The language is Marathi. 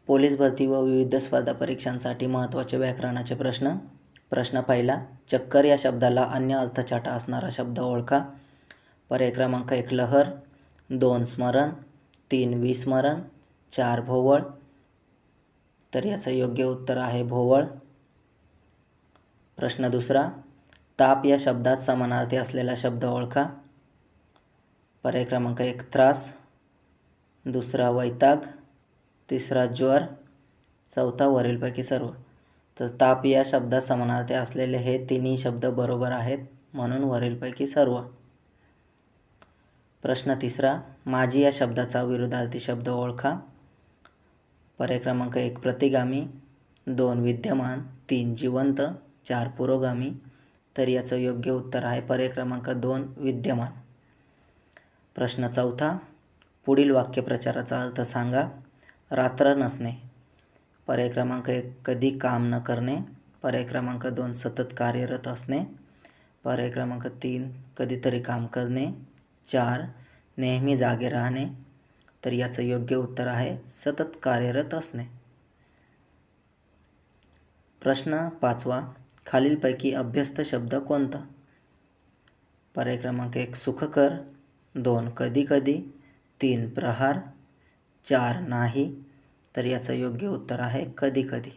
पोलीस भरती व विविध स्पर्धा परीक्षांसाठी महत्त्वाचे व्याकरणाचे प्रश्न. प्रश्न पहिला, चक्कर या शब्दाला अन्य अर्थछटा असणारा शब्द ओळखा. पर्याय क्रमांक 1 लहर, 2 स्मरण, 3 विस्मरण, 4 भोवळ. तर याचं योग्य उत्तर आहे भोवळ. प्रश्न दुसरा, ताप या शब्दात समानार्थी असलेला शब्द ओळखा. पर्याय क्रमांक 1 त्रास, दुसरा वैताग, तिसरा ज्वर, चौथा वरीलपैकी सर्व. तर ताप या शब्दात समानार्थी असलेले हे तिन्ही शब्द बरोबर आहेत, म्हणून वरीलपैकी सर्व. प्रश्न तिसरा, माझी या शब्दाचा विरुद्धार्थी शब्द ओळखा. पर्याय क्रमांक 1 प्रतिगामी, 2 विद्यमान, 3 जिवंत, 4 पुरोगामी. तर याचं योग्य उत्तर आहे पर्याय क्रमांक 2 विद्यमान. प्रश्न चौथा, पुढील वाक्यप्रचाराचा अर्थ सांगा. रात्र नसणे. पर्याय क्रमांक 1 कधी काम न करणे. पर्याय क्रमांक 2 सतत कार्यरत असणे. पर्याय क्रमांक 3 कधीतरी काम करणे. 4 नेहमी जागे राहणे. तर याचं योग्य उत्तर आहे सतत कार्यरत असणे. प्रश्न पाचवा, खालीलपैकी अभ्यस्त शब्द कोणता. पर्याय क्रमांक 1 सुखकर, 2 कधी कधी, 3 प्रहार, 4 नाही. तर याचं योग्य उत्तर आहे कधी कधी.